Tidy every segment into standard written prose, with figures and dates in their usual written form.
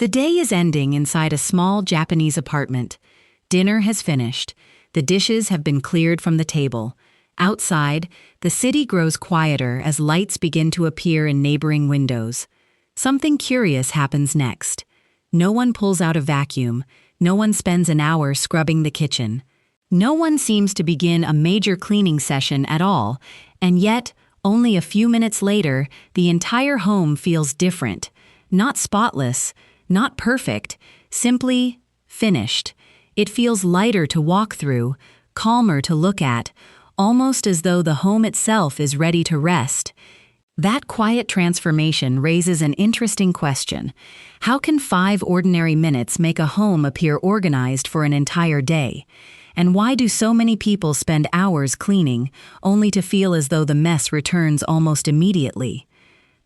The day is ending inside a small Japanese apartment. Dinner has finished. The dishes have been cleared from the table. Outside, the city grows quieter as lights begin to appear in neighboring windows. Something curious happens next. No one pulls out a vacuum. No one spends an hour scrubbing the kitchen. No one seems to begin a major cleaning session at all, and yet, only a few minutes later, the entire home feels different. Not spotless, not perfect, simply finished. It feels lighter to walk through, calmer to look at, almost as though the home itself is ready to rest. That quiet transformation raises an interesting question. How can 5 ordinary minutes make a home appear organized for an entire day? And why do so many people spend hours cleaning, only to feel as though the mess returns almost immediately?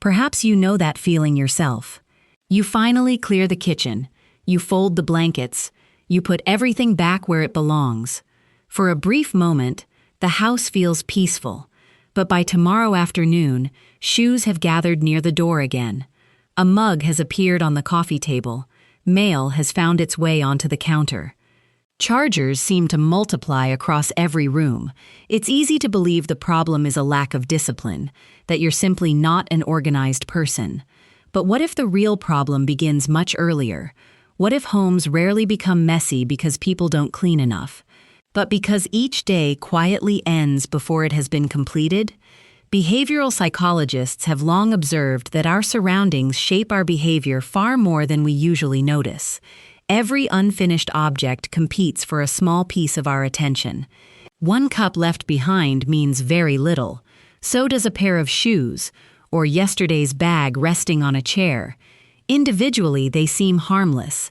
Perhaps you know that feeling yourself. You finally clear the kitchen. You fold the blankets. You put everything back where it belongs. For a brief moment, the house feels peaceful. But by tomorrow afternoon, shoes have gathered near the door again. A mug has appeared on the coffee table. Mail has found its way onto the counter. Chargers seem to multiply across every room. It's easy to believe the problem is a lack of discipline, that you're simply not an organized person. But what if the real problem begins much earlier? What if homes rarely become messy because people don't clean enough, but because each day quietly ends before it has been completed? Behavioral psychologists have long observed that our surroundings shape our behavior far more than we usually notice. Every unfinished object competes for a small piece of our attention. One cup left behind means very little. So does a pair of shoes, or yesterday's bag resting on a chair. Individually, they seem harmless.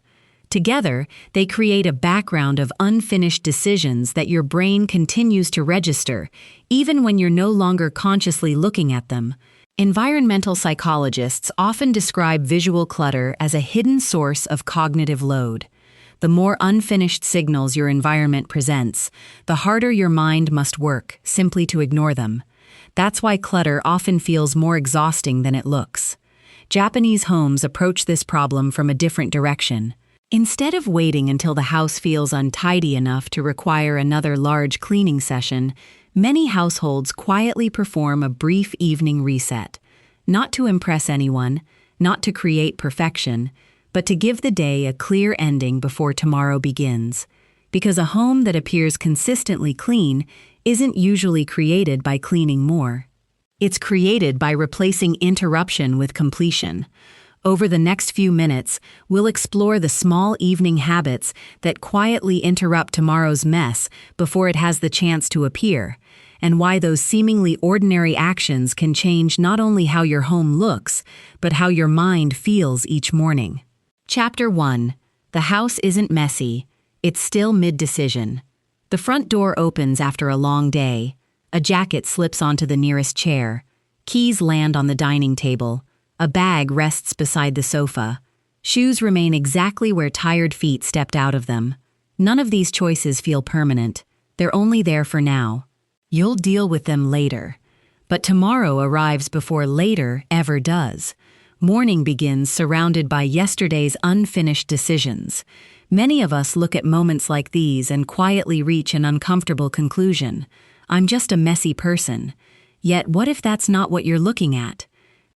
Together, they create a background of unfinished decisions that your brain continues to register, even when you're no longer consciously looking at them. Environmental psychologists often describe visual clutter as a hidden source of cognitive load. The more unfinished signals your environment presents, the harder your mind must work simply to ignore them. That's why clutter often feels more exhausting than it looks. Japanese homes approach this problem from a different direction. Instead of waiting until the house feels untidy enough to require another large cleaning session, many households quietly perform a brief evening reset. Not to impress anyone, not to create perfection, but to give the day a clear ending before tomorrow begins. Because a home that appears consistently clean isn't usually created by cleaning more. It's created by replacing interruption with completion. Over the next few minutes, we'll explore the small evening habits that quietly interrupt tomorrow's mess before it has the chance to appear, and why those seemingly ordinary actions can change not only how your home looks, but how your mind feels each morning. Chapter 1. The house isn't messy. It's still mid-decision. The front door opens after a long day. A jacket slips onto the nearest chair. Keys land on the dining table. A bag rests beside the sofa. Shoes remain exactly where tired feet stepped out of them. None of these choices feel permanent. They're only there for now. You'll deal with them later. But tomorrow arrives before later ever does. Morning begins surrounded by yesterday's unfinished decisions. Many of us look at moments like these and quietly reach an uncomfortable conclusion. I'm just a messy person. Yet what if that's not what you're looking at?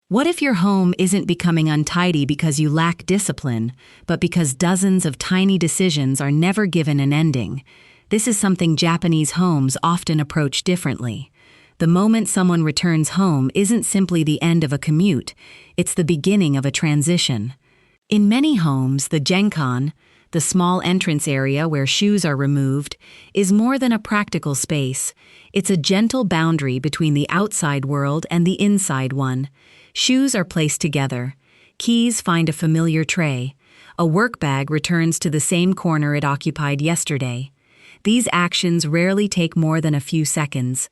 What if your home isn't becoming untidy because you lack discipline, but because dozens of tiny decisions are never given an ending? This is something Japanese homes often approach differently. The moment someone returns home isn't simply the end of a commute, it's the beginning of a transition. In many homes, the genkan, the small entrance area where shoes are removed, is more than a practical space. It's a gentle boundary between the outside world and the inside one. Shoes are placed together. Keys find a familiar tray. A work bag returns to the same corner it occupied yesterday. These actions rarely take more than a few seconds.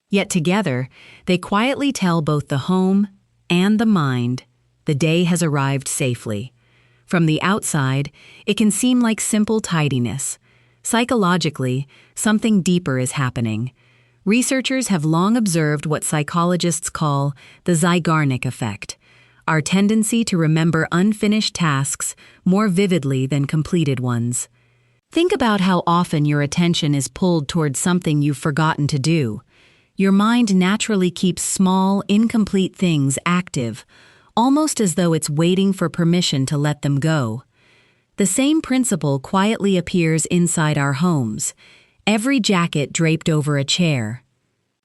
Yet together, they quietly tell both the home and the mind the day has arrived safely. From the outside, it can seem like simple tidiness. Psychologically, something deeper is happening. Researchers have long observed what psychologists call the Zeigarnik Effect. our tendency to remember unfinished tasks more vividly than completed ones. Think about how often your attention is pulled towards something you've forgotten to do. Your mind naturally keeps small, incomplete things active, almost as though it's waiting for permission to let them go. The same principle quietly appears inside our homes. Every jacket draped over a chair,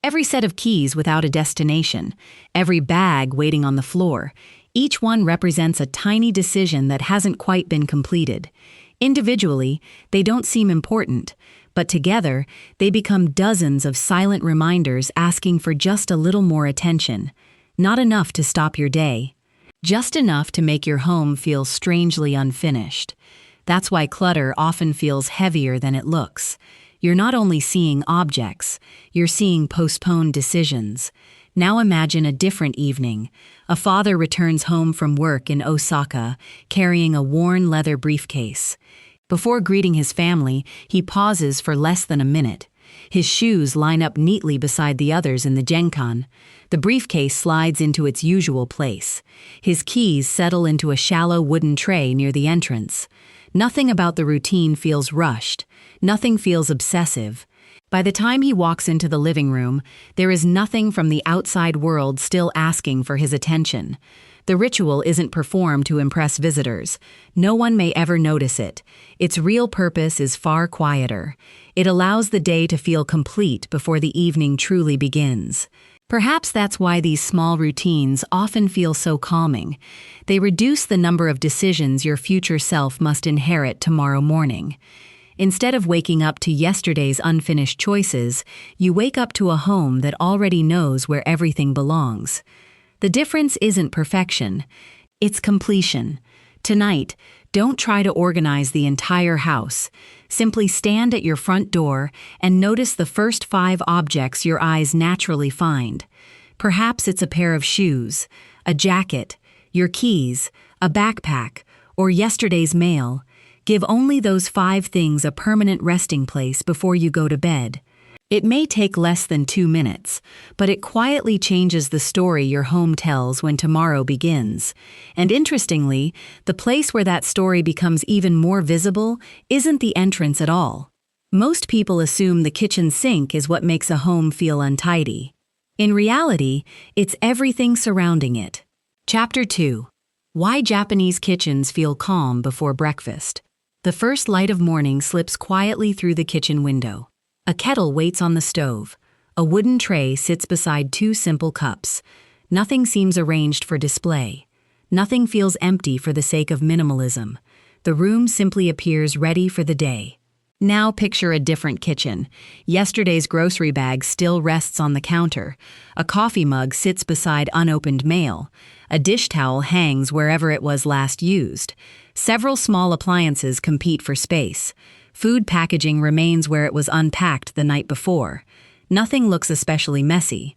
every set of keys without a destination, every bag waiting on the floor. Each one represents a tiny decision that hasn't quite been completed. Individually, they don't seem important, but together, they become dozens of silent reminders asking for just a little more attention. Not enough to stop your day, just enough to make your home feel strangely unfinished. That's why clutter often feels heavier than it looks. You're not only seeing objects, you're seeing postponed decisions. Now imagine a different evening. A father returns home from work in Osaka, carrying a worn leather briefcase. Before greeting his family, he pauses for less than a minute. His shoes line up neatly beside the others in the genkan. The briefcase slides into its usual place. His keys settle into a shallow wooden tray near the entrance. Nothing about the routine feels rushed. Nothing feels obsessive. By the time he walks into the living room, there is nothing from the outside world still asking for his attention. The ritual isn't performed to impress visitors. No one may ever notice it. Its real purpose is far quieter. It allows the day to feel complete before the evening truly begins. Perhaps that's why these small routines often feel so calming. They reduce the number of decisions your future self must inherit tomorrow morning. Instead of waking up to yesterday's unfinished choices, you wake up to a home that already knows where everything belongs. The difference isn't perfection, it's completion. Tonight, don't try to organize the entire house. Simply stand at your front door and notice the first 5 objects your eyes naturally find. Perhaps it's a pair of shoes, a jacket, your keys, a backpack, or yesterday's mail. Give only those 5 things a permanent resting place before you go to bed. It may take less than 2 minutes, but it quietly changes the story your home tells when tomorrow begins. And interestingly, the place where that story becomes even more visible isn't the entrance at all. Most people assume the kitchen sink is what makes a home feel untidy. In reality, it's everything surrounding it. Chapter 2. Why Japanese kitchens feel calm before breakfast. The first light of morning slips quietly through the kitchen window. A kettle waits on the stove. A wooden tray sits beside 2 simple cups. Nothing seems arranged for display. Nothing feels empty for the sake of minimalism. The room simply appears ready for the day. Now picture a different kitchen. Yesterday's grocery bag still rests on the counter. A coffee mug sits beside unopened mail. A dish towel hangs wherever it was last used. Several small appliances compete for space. Food packaging remains where it was unpacked the night before. Nothing looks especially messy.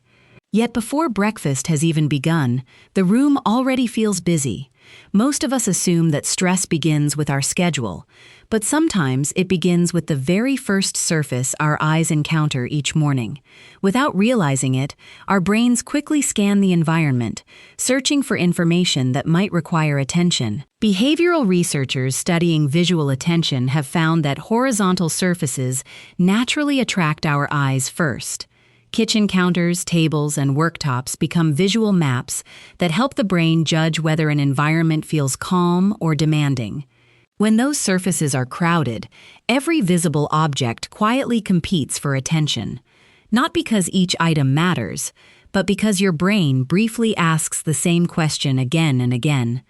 Yet before breakfast has even begun, the room already feels busy. Most of us assume that stress begins with our schedule, but sometimes it begins with the very first surface our eyes encounter each morning. Without realizing it, our brains quickly scan the environment, searching for information that might require attention. Behavioral researchers studying visual attention have found that horizontal surfaces naturally attract our eyes first. Kitchen counters, tables, and worktops become visual maps that help the brain judge whether an environment feels calm or demanding. When those surfaces are crowded, every visible object quietly competes for attention. Not because each item matters, but because your brain briefly asks the same question again and again.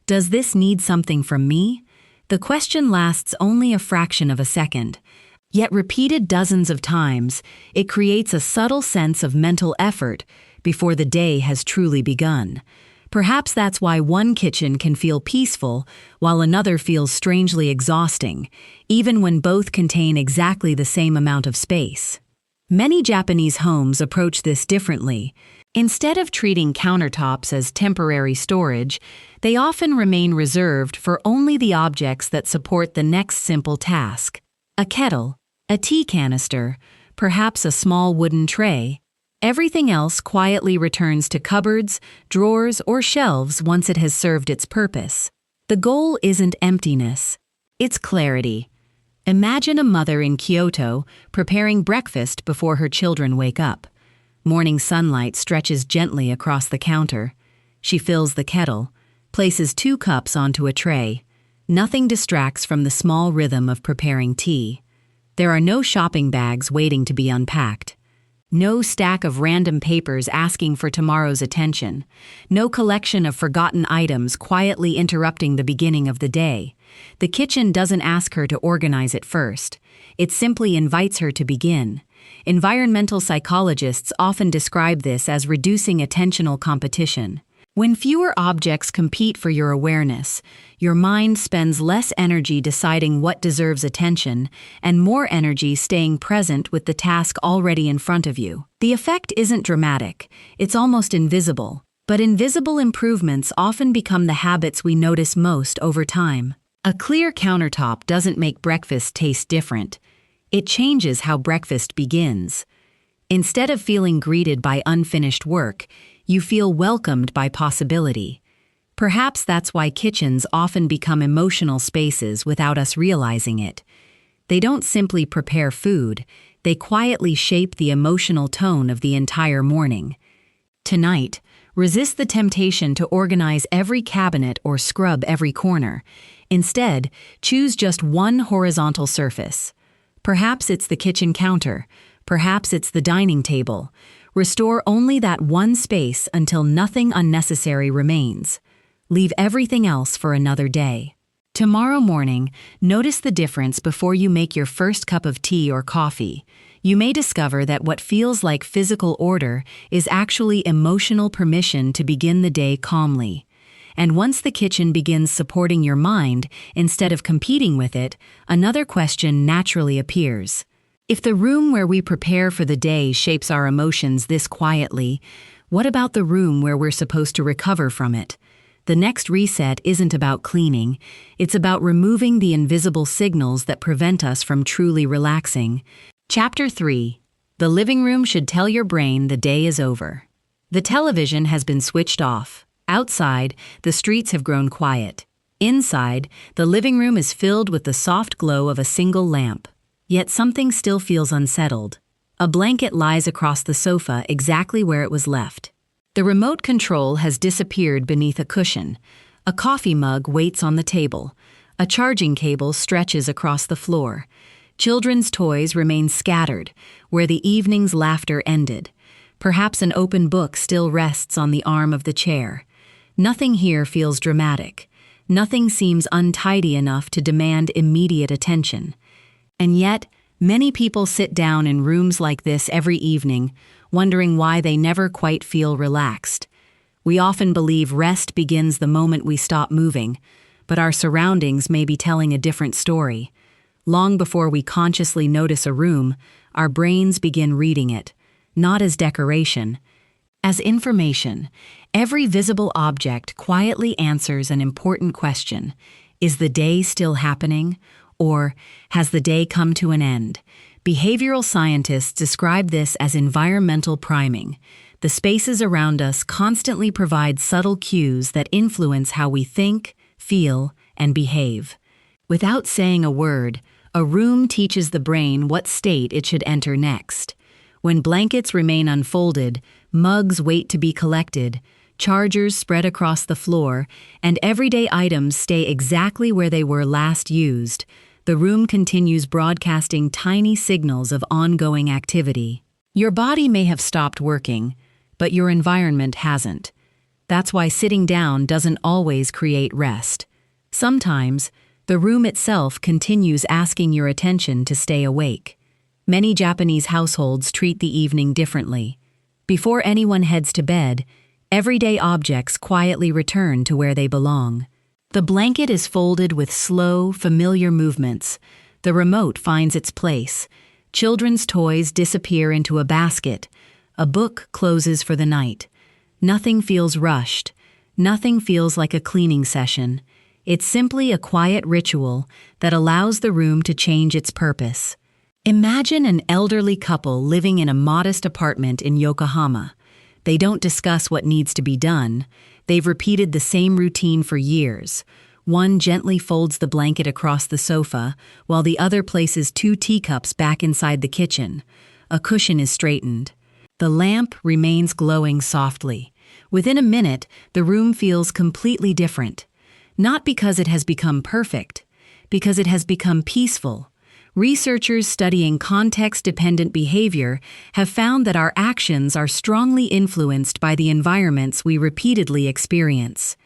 Does this need something from me? The question lasts only a fraction of a second. Yet repeated dozens of times, it creates a subtle sense of mental effort before the day has truly begun. Perhaps that's why one kitchen can feel peaceful while another feels strangely exhausting, even when both contain exactly the same amount of space. Many Japanese homes approach this differently. Instead of treating countertops as temporary storage, they often remain reserved for only the objects that support the next simple task. A kettle, a tea canister, perhaps a small wooden tray. Everything else quietly returns to cupboards, drawers, or shelves once it has served its purpose. The goal isn't emptiness, it's clarity. Imagine a mother in Kyoto preparing breakfast before her children wake up. Morning sunlight stretches gently across the counter. She fills the kettle, places 2 cups onto a tray. Nothing distracts from the small rhythm of preparing tea. There are no shopping bags waiting to be unpacked. No stack of random papers asking for tomorrow's attention. No collection of forgotten items quietly interrupting the beginning of the day. The kitchen doesn't ask her to organize it first. It simply invites her to begin. Environmental psychologists often describe this as reducing attentional competition. When fewer objects compete for your awareness, your mind spends less energy deciding what deserves attention and more energy staying present with the task already in front of you. The effect isn't dramatic, it's almost invisible, but invisible improvements often become the habits we notice most over time. A clear countertop doesn't make breakfast taste different. It changes how breakfast begins. Instead of feeling greeted by unfinished work, you feel welcomed by possibility. Perhaps that's why kitchens often become emotional spaces without us realizing it. They don't simply prepare food, they quietly shape the emotional tone of the entire morning. Tonight, resist the temptation to organize every cabinet or scrub every corner. Instead, choose just one horizontal surface. Perhaps it's the kitchen counter, perhaps it's the dining table. Restore only that one space until nothing unnecessary remains. Leave everything else for another day. Tomorrow morning, notice the difference before you make your first cup of tea or coffee. You may discover that what feels like physical order is actually emotional permission to begin the day calmly. And once the kitchen begins supporting your mind instead of competing with it, another question naturally appears. If the room where we prepare for the day shapes our emotions this quietly, what about the room where we're supposed to recover from it? The next reset isn't about cleaning, it's about removing the invisible signals that prevent us from truly relaxing. Chapter 3. The living room should tell your brain the day is over. The television has been switched off. Outside, the streets have grown quiet. Inside, the living room is filled with the soft glow of a single lamp. Yet something still feels unsettled. A blanket lies across the sofa exactly where it was left. The remote control has disappeared beneath a cushion. A coffee mug waits on the table. A charging cable stretches across the floor. Children's toys remain scattered, where the evening's laughter ended. Perhaps an open book still rests on the arm of the chair. Nothing here feels dramatic. Nothing seems untidy enough to demand immediate attention. And yet, many people sit down in rooms like this every evening, wondering why they never quite feel relaxed. We often believe rest begins the moment we stop moving, but our surroundings may be telling a different story. Long before we consciously notice a room, our brains begin reading it, not as decoration, as information. Every visible object quietly answers an important question. Is the day still happening? Or, has the day come to an end? Behavioral scientists describe this as environmental priming. The spaces around us constantly provide subtle cues that influence how we think, feel, and behave. Without saying a word, a room teaches the brain what state it should enter next. When blankets remain unfolded, mugs wait to be collected, chargers spread across the floor, and everyday items stay exactly where they were last used, the room continues broadcasting tiny signals of ongoing activity. Your body may have stopped working, but your environment hasn't. That's why sitting down doesn't always create rest. Sometimes, the room itself continues asking your attention to stay awake. Many Japanese households treat the evening differently. Before anyone heads to bed, everyday objects quietly return to where they belong. The blanket is folded with slow, familiar movements. The remote finds its place. Children's toys disappear into a basket. A book closes for the night. Nothing feels rushed. Nothing feels like a cleaning session. It's simply a quiet ritual that allows the room to change its purpose. Imagine an elderly couple living in a modest apartment in Yokohama. They don't discuss what needs to be done. They've repeated the same routine for years. One gently folds the blanket across the sofa, while the other places 2 teacups back inside the kitchen. A cushion is straightened. The lamp remains glowing softly. Within a minute, the room feels completely different. Not because it has become perfect, because it has become peaceful. Researchers studying context-dependent behavior have found that our actions are strongly influenced by the environments we repeatedly experience.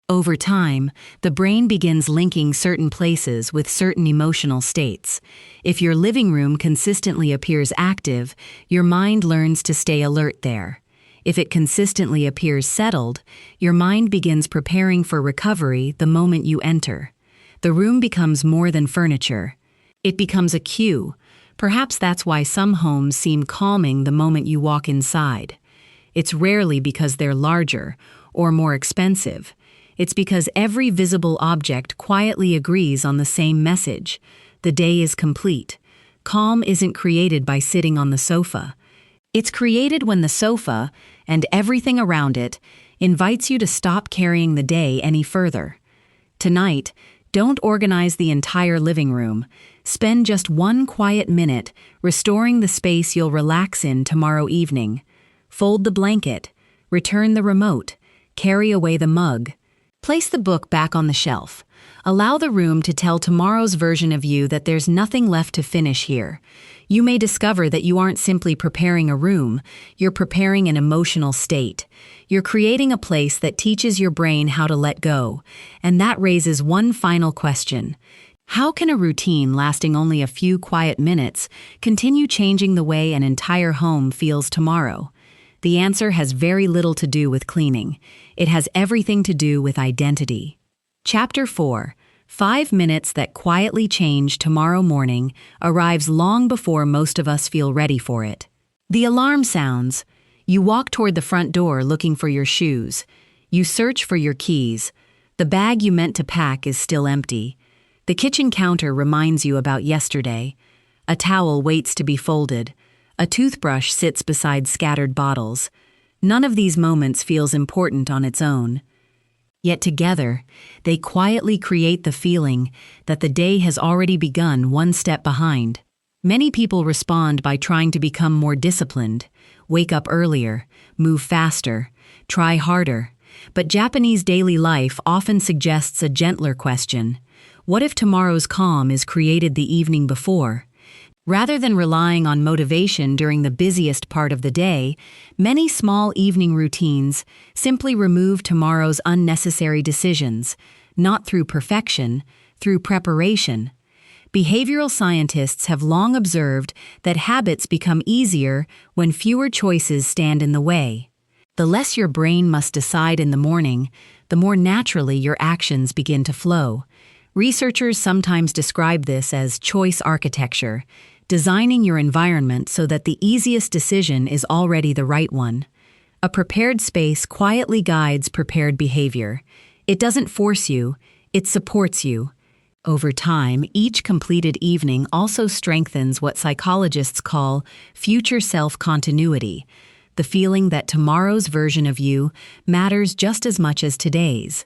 Over time, the brain begins linking certain places with certain emotional states. If your living room consistently appears active, your mind learns to stay alert there. If it consistently appears settled, your mind begins preparing for recovery the moment you enter. The room becomes more than furniture. It becomes a cue. Perhaps that's why some homes seem calming the moment you walk inside. It's rarely because they're larger or more expensive. It's because every visible object quietly agrees on the same message. The day is complete. Calm isn't created by sitting on the sofa. It's created when the sofa, and everything around it, invites you to stop carrying the day any further. Tonight, don't organize the entire living room. Spend just 1 quiet minute restoring the space you'll relax in tomorrow evening. Fold the blanket, return the remote, carry away the mug. Place the book back on the shelf. Allow the room to tell tomorrow's version of you that there's nothing left to finish here. You may discover that you aren't simply preparing a room, you're preparing an emotional state. You're creating a place that teaches your brain how to let go. And that raises one final question. How can a routine lasting only a few quiet minutes continue changing the way an entire home feels tomorrow? The answer has very little to do with cleaning. It has everything to do with identity. Chapter 4. 5 minutes that quietly change tomorrow morning arrives long before most of us feel ready for it. The alarm sounds. You walk toward the front door looking for your shoes. You search for your keys. The bag you meant to pack is still empty. The kitchen counter reminds you about yesterday. A towel waits to be folded. A toothbrush sits beside scattered bottles. None of these moments feels important on its own. Yet together, they quietly create the feeling that the day has already begun one step behind. Many people respond by trying to become more disciplined, wake up earlier, move faster, try harder. But Japanese daily life often suggests a gentler question. What if tomorrow's calm is created the evening before? Rather than relying on motivation during the busiest part of the day, many small evening routines simply remove tomorrow's unnecessary decisions, not through perfection, through preparation. Behavioral scientists have long observed that habits become easier when fewer choices stand in the way. The less your brain must decide in the morning, the more naturally your actions begin to flow. Researchers sometimes describe this as choice architecture, designing your environment so that the easiest decision is already the right one. A prepared space quietly guides prepared behavior. It doesn't force you, it supports you. Over time, each completed evening also strengthens what psychologists call future self-continuity, the feeling that tomorrow's version of you matters just as much as today's.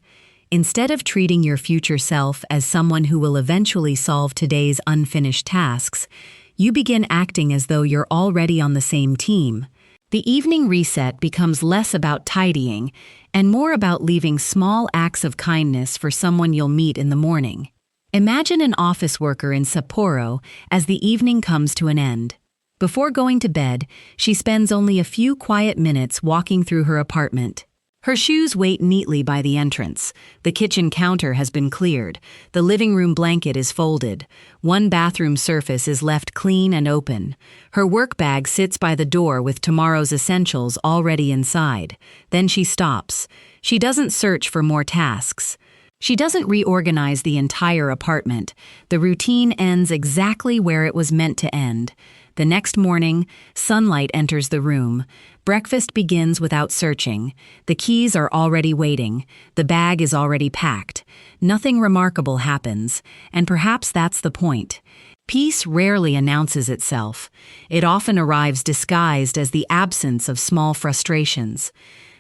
Instead of treating your future self as someone who will eventually solve today's unfinished tasks, you begin acting as though you're already on the same team. The evening reset becomes less about tidying and more about leaving small acts of kindness for someone you'll meet in the morning. Imagine an office worker in Sapporo as the evening comes to an end. Before going to bed, she spends only a few quiet minutes walking through her apartment. Her shoes wait neatly by the entrance. The kitchen counter has been cleared. The living room blanket is folded. One bathroom surface is left clean and open. Her work bag sits by the door with tomorrow's essentials already inside. Then she stops. She doesn't search for more tasks. She doesn't reorganize the entire apartment. The routine ends exactly where it was meant to end. The next morning, sunlight enters the room. Breakfast begins without searching. The keys are already waiting. The bag is already packed. Nothing remarkable happens, and perhaps that's the point. Peace rarely announces itself. It often arrives disguised as the absence of small frustrations.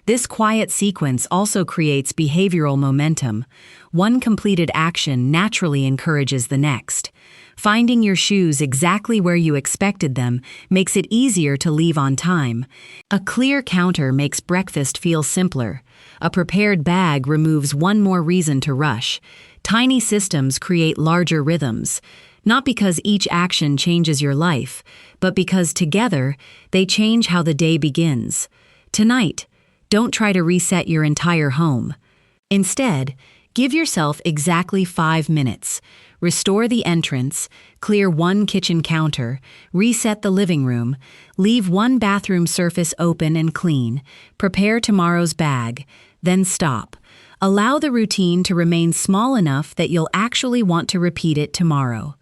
This quiet sequence also creates behavioral momentum. One completed action naturally encourages the next. Finding your shoes exactly where you expected them makes it easier to leave on time. A clear counter makes breakfast feel simpler. A prepared bag removes one more reason to rush. Tiny systems create larger rhythms, not because each action changes your life, but because together they change how the day begins. Tonight, don't try to reset your entire home. Instead, give yourself exactly 5 minutes. Restore the entrance, clear one kitchen counter, reset the living room, leave one bathroom surface open and clean, prepare tomorrow's bag, then stop. Allow the routine to remain small enough that you'll actually want to repeat it tomorrow.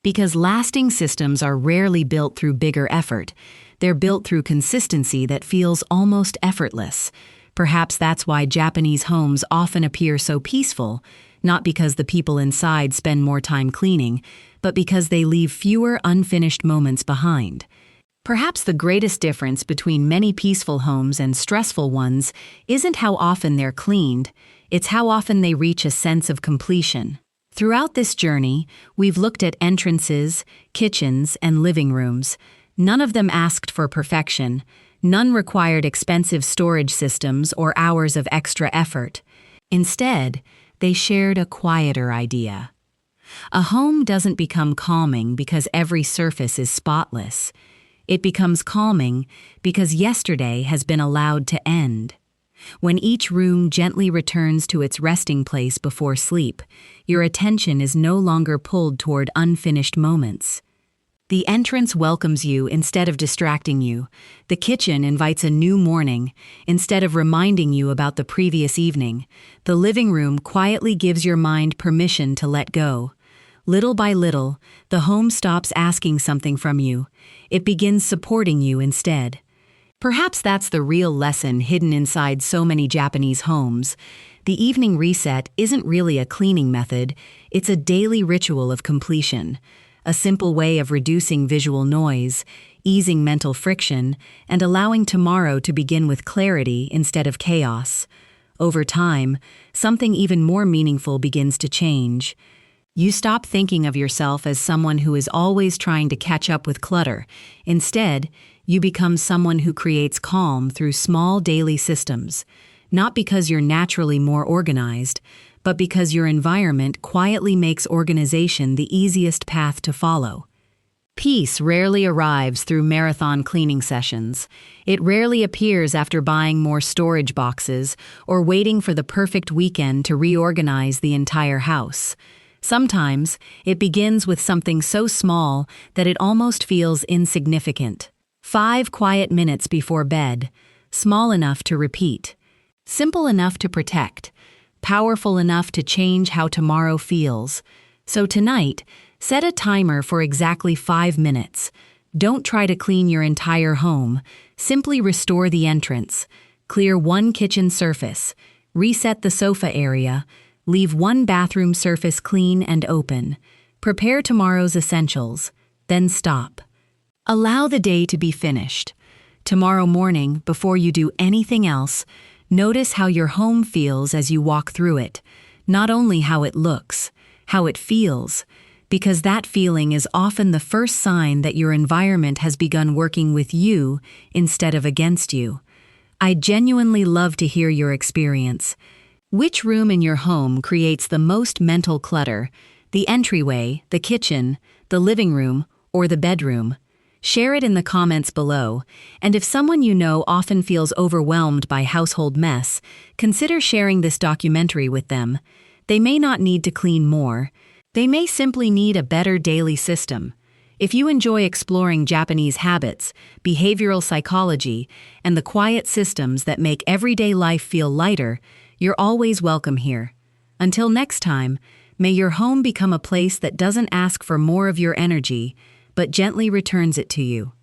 Because lasting systems are rarely built through bigger effort. They're built through consistency that feels almost effortless. Perhaps that's why Japanese homes often appear so peaceful, not because the people inside spend more time cleaning, but because they leave fewer unfinished moments behind. Perhaps the greatest difference between many peaceful homes and stressful ones isn't how often they're cleaned, it's how often they reach a sense of completion. Throughout this journey, we've looked at entrances, kitchens, and living rooms. None of them asked for perfection. None required expensive storage systems or hours of extra effort. Instead, they shared a quieter idea. A home doesn't become calming because every surface is spotless. It becomes calming because yesterday has been allowed to end. When each room gently returns to its resting place before sleep, your attention is no longer pulled toward unfinished moments. The entrance welcomes you instead of distracting you. The kitchen invites a new morning instead of reminding you about the previous evening. The living room quietly gives your mind permission to let go. Little by little, the home stops asking something from you. It begins supporting you instead. Perhaps that's the real lesson hidden inside so many Japanese homes. The evening reset isn't really a cleaning method, it's a daily ritual of completion. A simple way of reducing visual noise, easing mental friction, and allowing tomorrow to begin with clarity instead of chaos. Over time, something even more meaningful begins to change. You stop thinking of yourself as someone who is always trying to catch up with clutter. Instead, you become someone who creates calm through small daily systems, not because you're naturally more organized, but because your environment quietly makes organization the easiest path to follow. Peace rarely arrives through marathon cleaning sessions. It rarely appears after buying more storage boxes or waiting for the perfect weekend to reorganize the entire house. Sometimes, it begins with something so small that it almost feels insignificant. 5 quiet minutes before bed, small enough to repeat, simple enough to protect, powerful enough to change how tomorrow feels. So tonight, set a timer for exactly 5 minutes. Don't try to clean your entire home. Simply restore the entrance. Clear one kitchen surface. Reset the sofa area. Leave one bathroom surface clean and open. Prepare tomorrow's essentials. Then stop. Allow the day to be finished. Tomorrow morning, before you do anything else, notice how your home feels as you walk through it. Not only how it looks, how it feels, because that feeling is often the first sign that your environment has begun working with you instead of against you. I genuinely love to hear your experience. Which room in your home creates the most mental clutter? The entryway, the kitchen, the living room, or the bedroom? Share it in the comments below, and if someone you know often feels overwhelmed by household mess, consider sharing this documentary with them. They may not need to clean more. They may simply need a better daily system. If you enjoy exploring Japanese habits, behavioral psychology, and the quiet systems that make everyday life feel lighter, you're always welcome here. Until next time, may your home become a place that doesn't ask for more of your energy, but gently returns it to you.